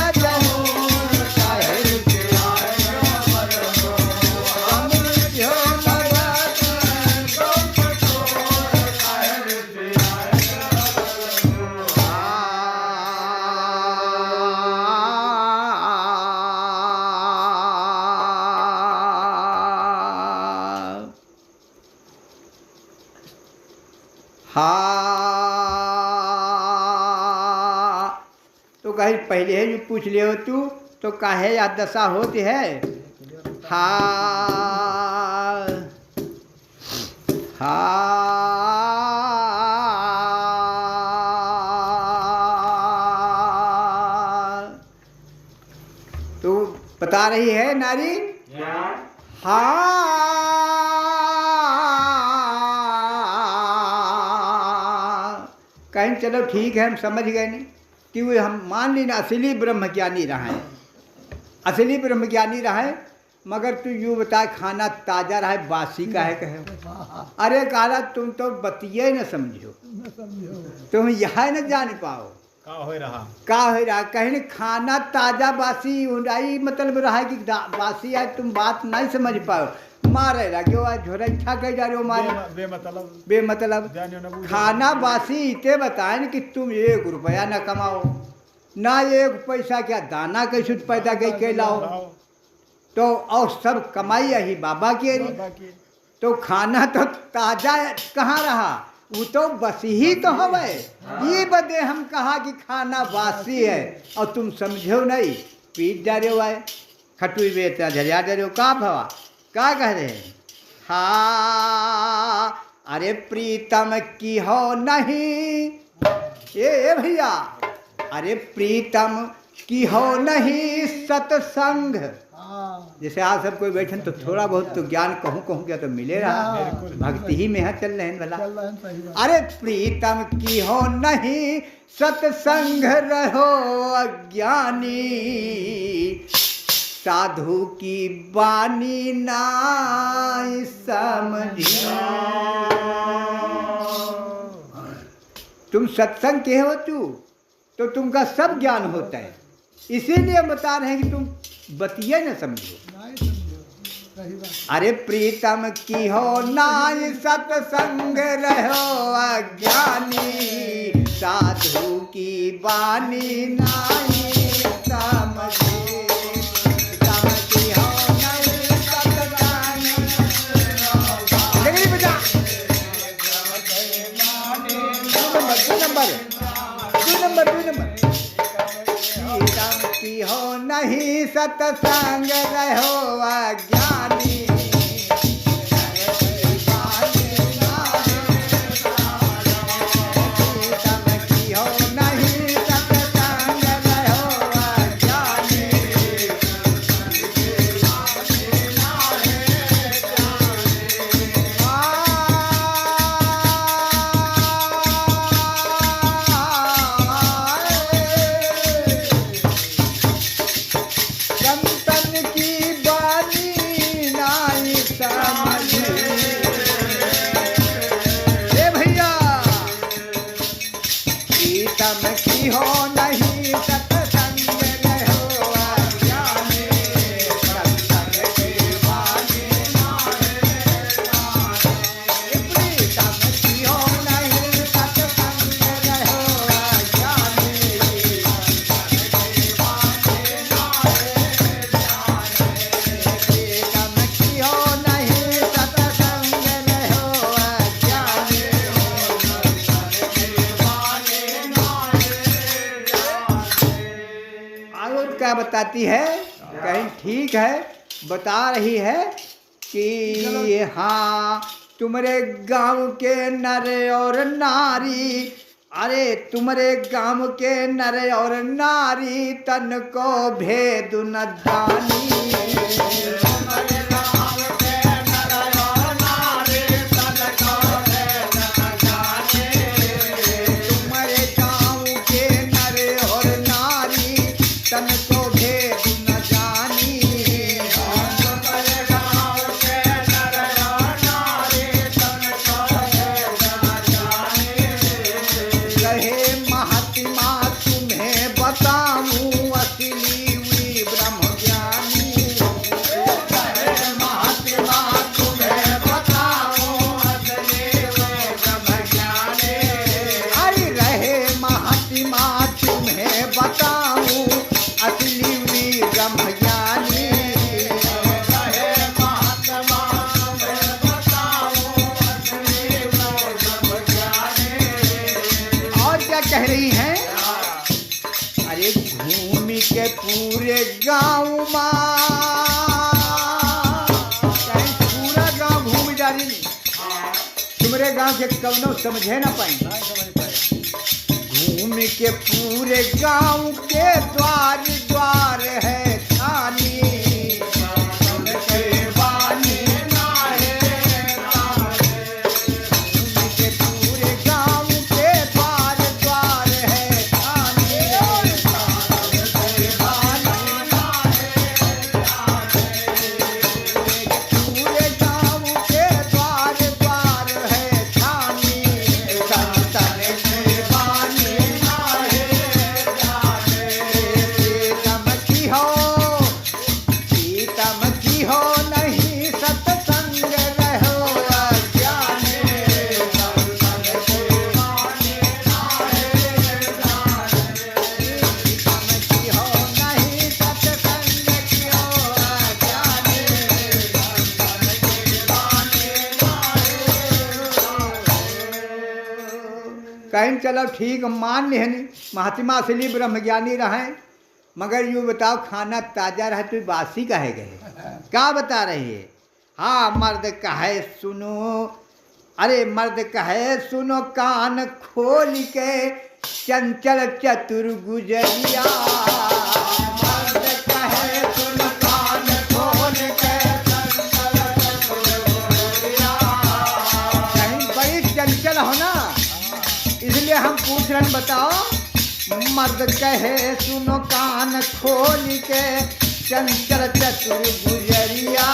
तो कहीं पहले ही पूछ ले हो तू तो काहे याद दशा होती है। तो बता रही है नारी कहीं चलो ठीक है हम समझ गए नहीं कि वो हम मान ली ना असली ब्रह्मज्ञानी रहा है असली ब्रह्मज्ञानी रहा है मगर तू यूँ बता खाना ताज़ा रहा है बासी का है कहे अरे काला तुम तो बतिये न समझो तुम यह न जान पाओ का हो रहा कहीं न खाना ताज़ा बासी उड़ाई मतलब रहा है कि बासी है तुम बात नहीं समझ पाओ मारे क्यों झोरा इच्छा कह जा रहे हो मारे बेमतलब खाना बासी इतने बताए कि तुम 1 रुपया न कमाओ ना एक पैसा क्या दाना कैसे पैदा के लाओ, तो और सब कमाई यही बाबा की है। बाबा की तो खाना तो ताजा कहाँ रहा, वो तो बस ही तो हवे। ये बदे हम कहा कि खाना बासी है और तुम समझो नहीं, पीट जा रहे हो आए खटुई बेचा झरिया जा रहे हो, का भवा का कह रहे हैं। हाँ अरे प्रीतम की हो नहीं, ए भैया, अरे प्रीतम की हो नहीं सत्संग। हाँ जैसे आज सब कोई बैठन तो थोड़ा बहुत तो ज्ञान कहूँ क्या तो मिले रहा, भक्ति ही में है चल रहे हैं भला। चल रहा है, सही बात। अरे प्रीतम की हो नहीं सत्संग रहो अज्ञानी, साधु की बानी नाई समझी। तुम सत्संग के हो तो तुमका सब ज्ञान होता है, इसीलिए बता रहे हैं कि तुम बतिये न समझो। नहीं समझो, सही बात। अरे प्रीतम की हो नाई सत्संग रहो अज्ञानी, साधु की बानी नाई समझी। प्रीतम की हो नाई सत्संग, बजा दो नंबर प्रीतम की हो नहीं सत्संग रहो अज्ञानी, प्रीतम की हो नहीं सत्संग रहो अज्ञानी। संतन की बानी नाई समझी। ए भैया, प्रीतम की हो नहीं सत्संग रहो अज्ञानी, संतन की बानी प्रीतम की हो नहीं सत्संग रहो अज्ञानी। प्रीतम की हो नहीं सत्संग रहो अज्ञानी। और क्या बताती है, कहीं ठीक है बता रही है कि हाँ तुम्हारे गांव के नर और नारी, अरे तुम्हारे गांव के नर और नारी तन को भेद न जानी। तुम्हारे गांव के नर और नारी तन को भेद न जानी। कहे महात्मा तुम्हें बताऊं असली हुई ब्रह्म ज्ञानी। कहे महात्मा तुम्हें बताऊं असली हुई ब्रह्म ज्ञानी। अरे रहे महात्मा तुम्हें बताऊं असली हुई ब्रह्म ज्ञानी। रहे महात्मा तुम्हें बताऊं असली हुई ब्रह्म ज्ञानी। और क्या कह रही हैं, अरे भूमि के पूरे गांव मां, कहीं पूरा गांव घूम जारी नहीं, तुम्हारे गांव के कवनो समझे ना पाई। नहीं समझ पाए। भूमि के पूरे गांव के द्वार द्वार है खानी। भूमि के पूरे गांव के द्वार द्वार है खानी। पूरे गांव के द्वार द्वार है खानी। संतन की बानी प्रीतम की हो कहीं चलो ठीक हम मान लेनी महात्मा असली ब्रह्मज्ञानी रहे, मगर यूँ बताओ खाना ताज़ा रहे तो बासी काहे गए? क्या बता रही है? हाँ, मर्द कहे सुनो, अरे मर्द कहे सुनो कान खोल के चंचल चतुर गुजरिया। मर्द कहे सुनो कान खोल के चंचल चतुर गुजरिया। कहीं बड़ी चंचल हो ना, इसलिए हम पूछ रहे हैं, बताओ। मर्द कहे सुनो कान खोल के चंचल चतुर गुजरिया।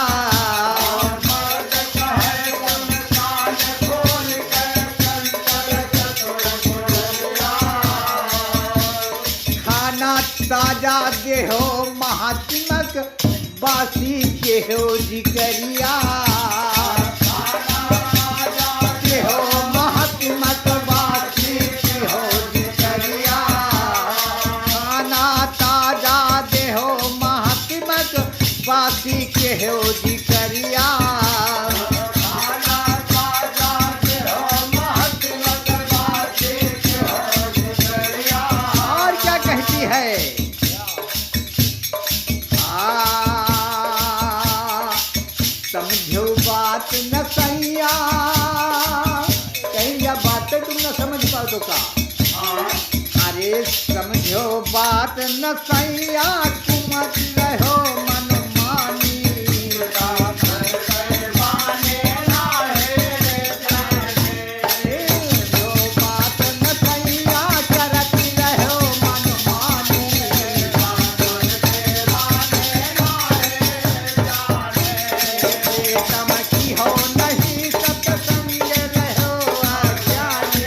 मर्द कहे सुनो कान खोल के चंचल चतुर गुजरिया। खाना ताजा देहो महात्मक बासी केहो जिकरिया। देहो महात्मक बासी केहो जिकरिया। खाना ताजा देहो महात्मक बासी केहो जिकरिया। खाना ताजा देहो महात्मक बासी केहो जिकरिया। और क्या कहती है? समझो बात न सैया, कहीं या बातें तुम न समझ पाओ तो का? अरे समझो बात न सैया, तुम रहो मन मानी। जो बात न सैया, करती रहो मन मानी। तमकी हो नहीं सत्संग रहो अज्ञानी।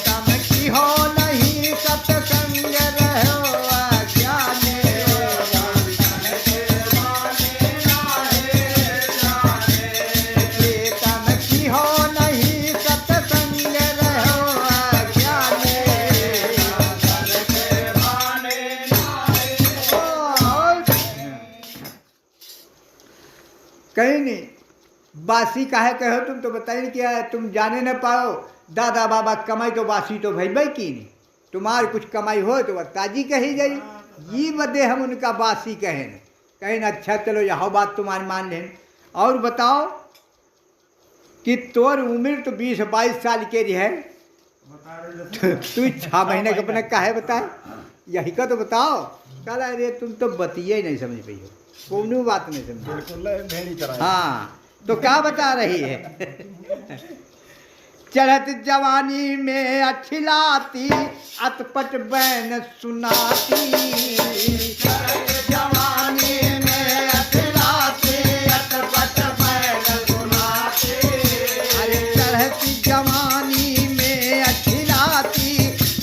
तमकी हो नहीं सत्संग रहो अज्ञानी। तमकी हो नहीं सत्संग रहो अज्ञानी। कहीं नहीं बासी काहे कहो तुम तो बताइए क्या है? तुम जाने न पाओ दादा बाबा कमाई तो बासी तो भाई की नहीं। तुम्हारी कुछ कमाई हो तो वह ताजी कही जाई। ये बदे हम उनका बासी कहें कहीं न। अच्छा चलो यह बात तुम्हारी मान लें। और बताओ कि तोर उम्र तो 20-22 साल के रही है, तू 6 महीने का अपने काहे बताए? यही का तो बताओ। कल अरे तुम तो बतिए ही नहीं समझ पाई हो, कोनो बात नहीं समझ। हाँ तो क्या बता रही है? चढ़त जवानी में अठिलाती अतपट बैन सुनाती। चढ़त जवानी में अठिलाती अतपट बैन सुनाती। अरे चढ़त जवानी में अठिलाती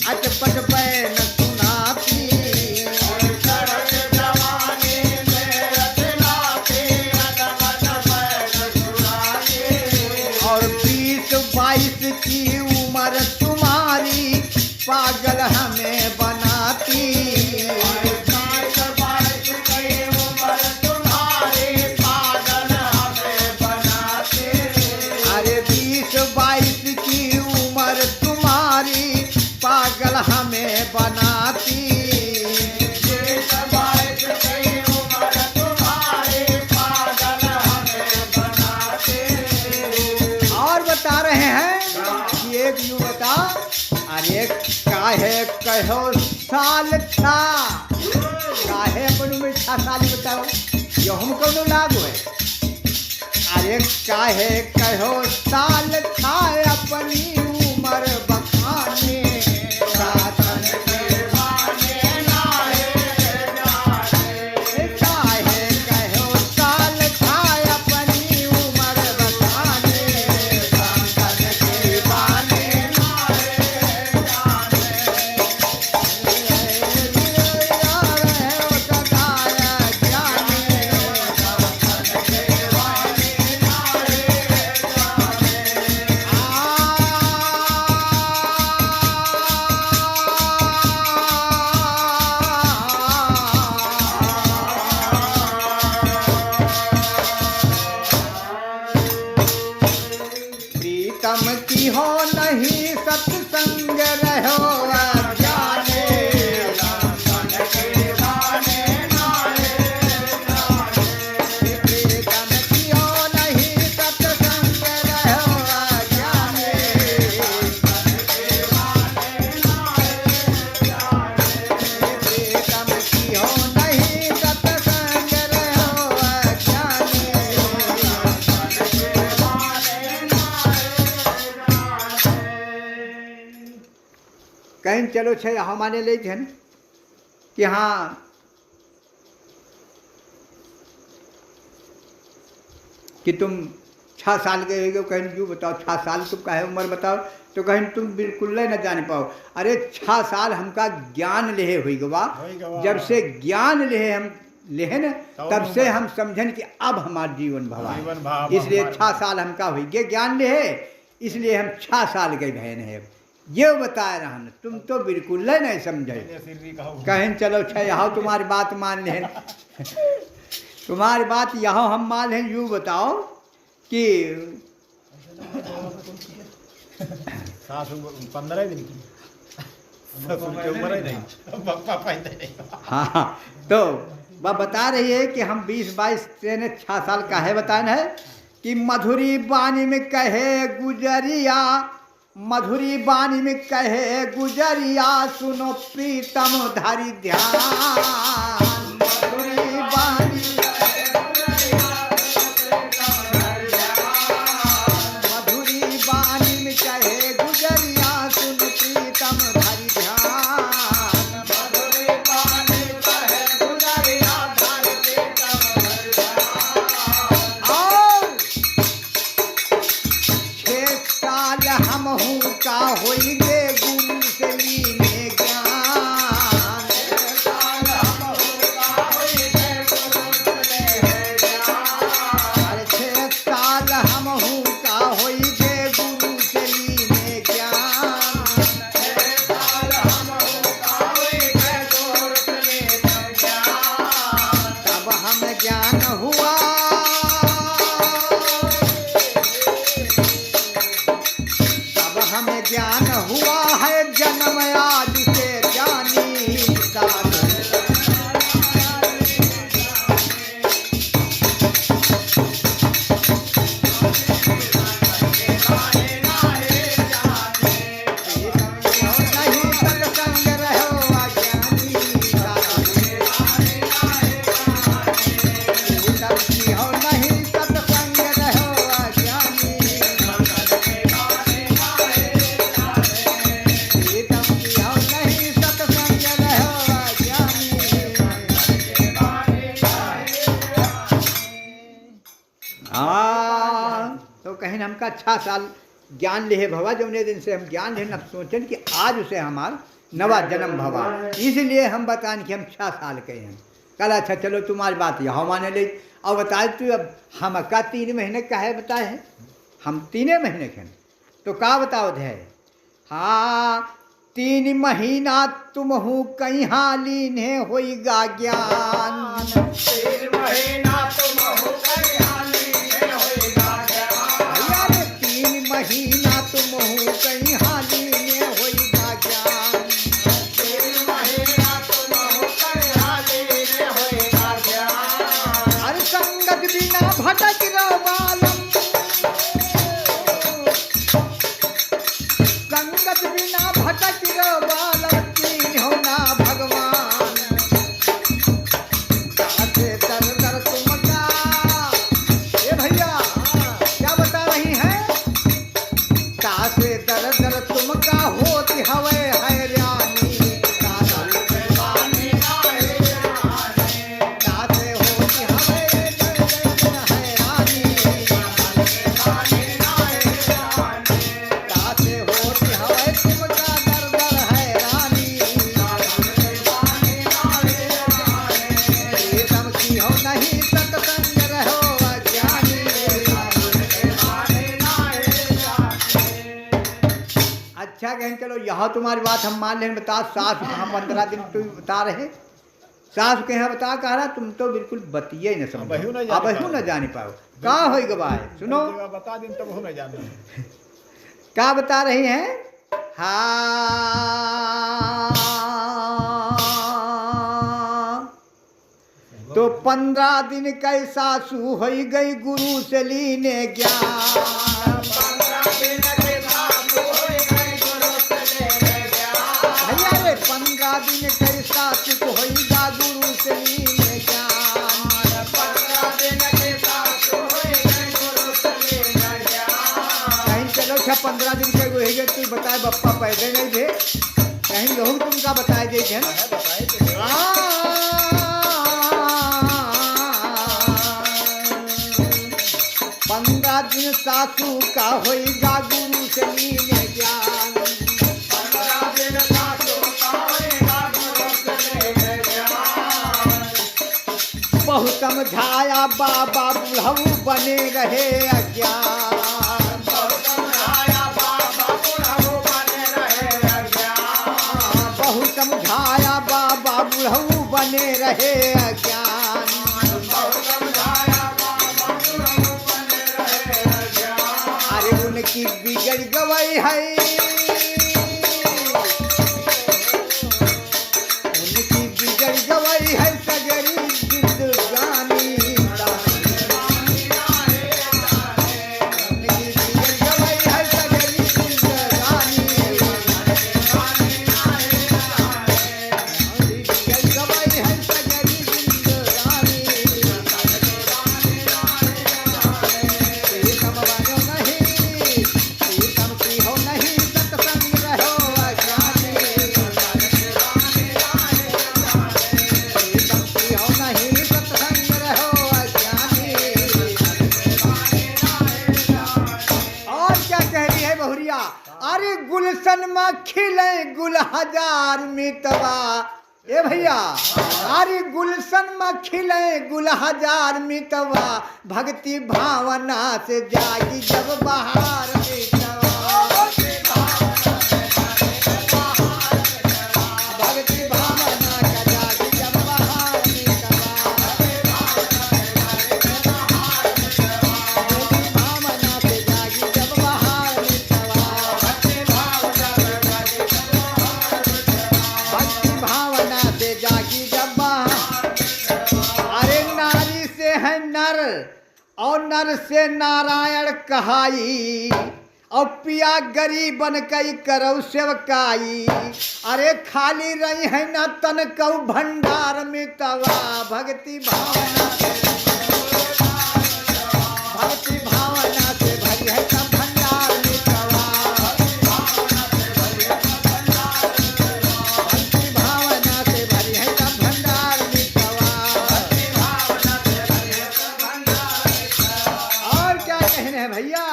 अतपट बैन सुनाती। चढ़त जवानी में अठिलाती अतपट बैन सुनाती। और 20-22 की उम्र तुम्हारी पागल हमें बनाती। 20-22 की उम्र तुम्हारी पागल हमें बनाती। अरे 20-22 की उम्र तुम्हारी पागल हमें बनाती। 20-22 की उम्र तुम्हारी पागल हमें बनाती। और बता रहे हैं कि एक यूँ बता, अरे काहे कहो साल था, काहे अपन में 6 साल बताओ, यो हम कोनो लागू है। अरे काहे कहो साल था अपनी उम्र बखाने। साधन के बाने नाहे जाने। काहे कहो साल था अपनी उम्र बखाने। साधन के बाने नाहे जाने। यार है ओ सदाया जाने। साधन के बाने नाहे जाने। कहीं चलो छे हमारे ले थे कि हाँ कि तुम 6 साल के हो गए, कहीं यूँ बताओ 6 साल तुम काहे उम्र बताओ, तो कहीं तुम बिल्कुल न जान पाओ। अरे 6 साल हमका ज्ञान लेहे हुई गवा, जब से ज्ञान लेहे हम लेहे न तब से हम समझन कि अब हमारा जीवन भवा, इसलिए 6 साल हमका हुई गए ज्ञान लेहे, इसलिए हम 6 साल के बहन है। ये बताए रहा न, तुम तो बिल्कुल नहीं समझे। कहीं चलो छे यहाँ तुम्हारी बात मान ले, तुम्हारी बात यहाँ हम मान लें। यूँ बताओ कि 15 दिन की ससुर की उम्र ही नहीं। हाँ, तो वह बता रही है कि हम 20-22 से 6 साल का है बताना है कि मधुरी बानी में कहे गुजरिया, मधुरी बानी में कहे गुजरिया, सुनो प्रीतम धरि ध्यान। मधुरी बानी होइगे गुरु से लीने ज्ञान। अरे 6 साल हमहू का होइगे गुरु से लीने ज्ञान। तब हम ज्ञान हुआ, हमें ज्ञान हुआ है जन्म आज से जानी साथ। नहीं सत्संग रहो अज्ञानी हो, नहीं सत्संग रहो अज्ञानी। तो कहीं हमका 6 साल ज्ञान ले भवा, जौने दिन से हम ज्ञान ले न सोचन कि आज उसे हमार नवा जन्म भवा, इसलिए हम बताएं कि हम 6 साल के हैं। कल अच्छा चलो तुम्हारी बात यहाँ माने ले, और बताए तू अब हम का 3 महीने का है बताए हैं, हम 3 महीने के हैं तो का बताओ थे। हाँ 3 महीना तुम हूँ कहीं लीने होइगा ज्ञान। 3 महीना तुम हो महीना तुम हो कहीं हाली में होइगा ज्ञान। 3 महीना तुम हो कहीं हाली में होइगा ज्ञान। अरे संगत बिना भटक रहो बालम, संगत बिना भटक रहो बालम, तीन हो ना भगवान। कासे दर दर तुमका, ए भैया क्या बता रही हैं, कासे दर दर तुमका होती हवे हैरानी। कासे होती हवे हैरानी। कासे होती हवे तुमका दर दर हैरानी। प्रीतम की हो नहीं सत्संग रहो अज्ञानी। अच्छा कहें चलो यहाँ तुम्हारी बात हम मान लें। बता सास कहाँ 15 दिन तुम बता रहे, सास के यहाँ बता कह रहा, तुम तो बिल्कुल बतिये न समझो, अब न जान पाओ का हो गवाए। सुनो बता दिन तब हो न जाने क्या बता रही हैं। हाँ तो 15 दिन कैसा सू हो गई गुरु से लीने ज्ञान। 15 दिन भैया रे 15 दिन कैसा सुख होइगा गुरु से लीने ज्ञान। 15 दिन के साथ गुरु से लीने ज्ञान। कहीं चलो 15 दिन के हो गए, तू बताए बप्पा पैदे नहीं थे कहीं लोग तुमका बताए देते हैं है बताए तो। पंद्रह दिन सासू का होएगा गुरु से लीने ज्ञान। 15 दिन सासू का होएगा गुरु से लेने ज्ञान। बहु समझाया बाबा बुढ़ऊ बने रहे अज्ञान। बहुत समझाया बाबा बुढ़ऊ बने रहे अज्ञान। बहु समझाया बाबा बुढ़ऊ बने रहे अज्ञान। बहुत समझाया बाबा बुढ़ऊ बने रहे अज्ञान। अरे उनकी बिगड़ गई है, उनकी बिगड़ गई है सगरी जिंदगानी। उनकी बिगड़ गई है सगरी जिंदगानी। उनकी बिगड़ गई है सगरी जिंदगानी। प्रीतम बनो नहीं, प्रीतम की हो नहीं, सत्संग रहो अज्ञानी। प्रीतम की हो नहीं, सत्संग रहो अज्ञानी। और क्या कह रही है बहुरिया? अरे गुलशन में खिले गुल हजार मितवा। ए भैया, अरे गुलशन में खिले गुल हजार मितवा। भक्ति भावना से जागी जब बहार मितवा। भक्ति भावना का जागी जब बहार मितवा। भक्ति भावना से जागी जब बहार मितवा। भक्ति भावना से जागी जब बहार। अरे नारी से है नर और नर से नारायण कहाई। और पिया गरीबन कई करौ सेवकाई। अरे खाली रही है न तन कौ भंडार मितवा। भक्ति भावना से, भक्ति भावना से भरी है सब भंडार मितवा। भक्ति भावना से भरी है सब भंडार मितवा। और क्या कहने हैं भैया?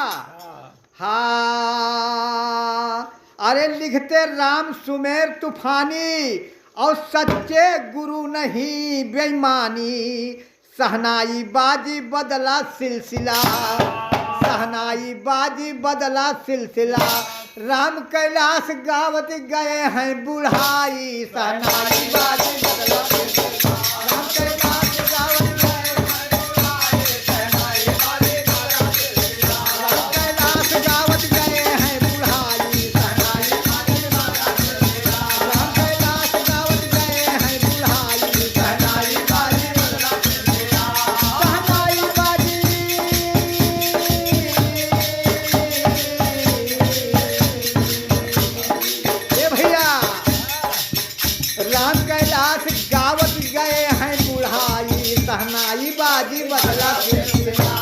हाँ, अरे लिखते राम सुमेर तूफानी। और सच्चे गुरु नहीं बेईमानी। सहनाई बाजी बदला सिलसिला। सहनाई बाजी बदला सिलसिला। राम कैलाश गावत गए हैं बुढ़ाई। सहनाई बाजी बदला सिलसिला। राम कैलाश गावत गए हैं बुढ़ाई। सहनाई बाजी बदला सिलसिला। राम कैलाश गावत गए हैं बुढ़ाई। सहनाई बाजी बदला सिलसिला। राम कैलाश गावत गए हैं बुढ़ाई। सहनाई बाजी बदला सिलसिला। सहनाई बाजी। ए भैया, राम कैलाश गावत गए हैं बुढ़ाई। सहनाई बाजी बदला सिलसिला।